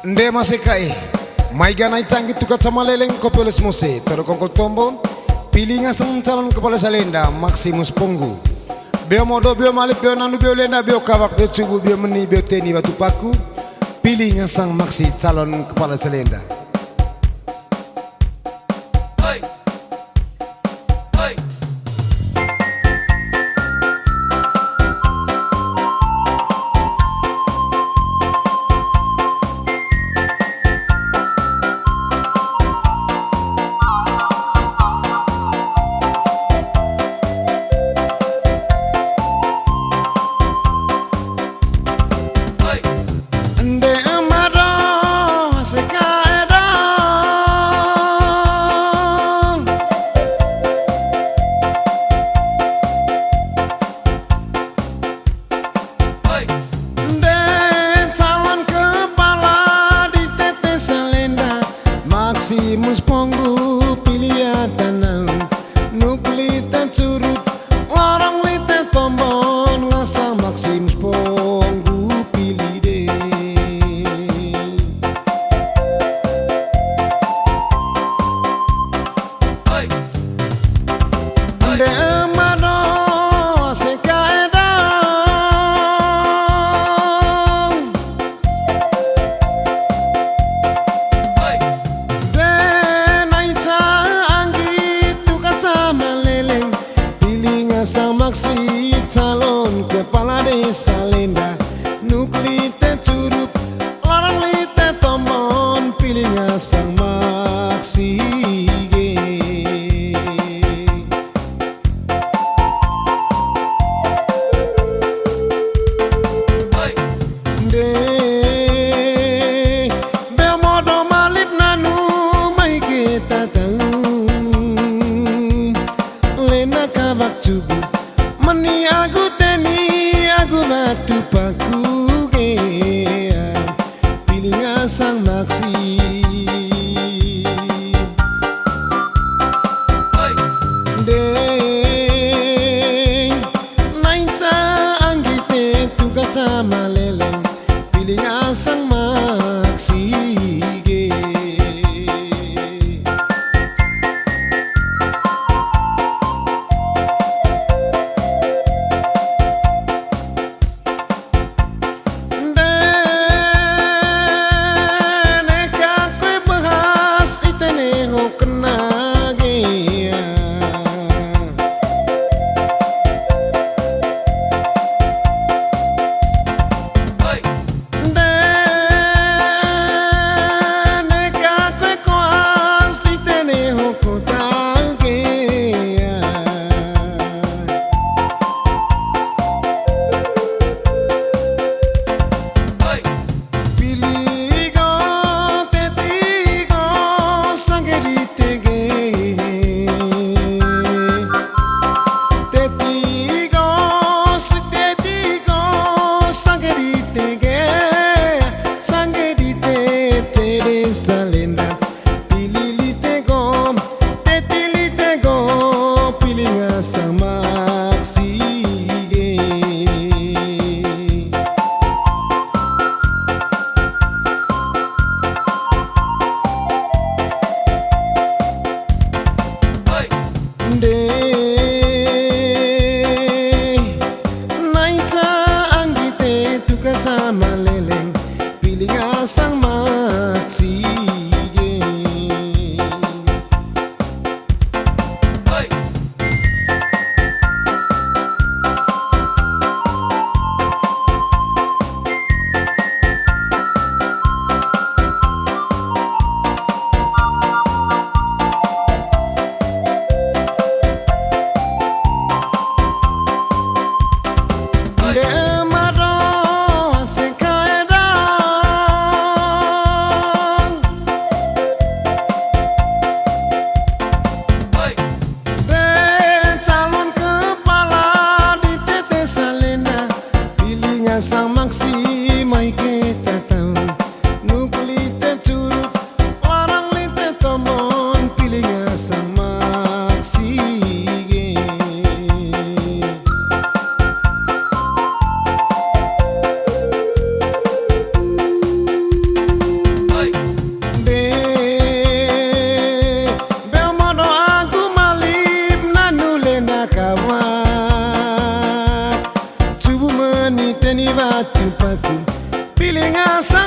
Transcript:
Nde masih kai mai ganai canggih tukat sama leleng kopeles mose terus kongkol tombol pilih ngaseng calon kepala Salenda Maximus Ponggu beo modo beo malip beo nanu beo lenda beo kawak beo cubu beo meni beo teni batu paku pilih ngasang Maxi calon kepala Salenda. Maximus Ponggu pilihan tanam nuklita curut orang lite tombon ngasang Maximus Ponggu pilih deh de emado sang Maxi calon kepala desa Lenda nuklite curup larang lite tombon pilih ngasang Maxi beo modo malip nanu mai kita tahu Lenda kawak cubu meni aku teni aku batu paku pilih ngasang Maxi deh nainca anggite tugas sama leleng pilih ngasang Maxi Salenda pilih litego teti litego pilih ngasang Maxi deh nainca anggite tugas sama leleng pilih ngasang Maxi sang Maxi mai kita tahu nuklite curut larang lite tombon pilih ngasang Maxi patu-patu. Pilih ngasa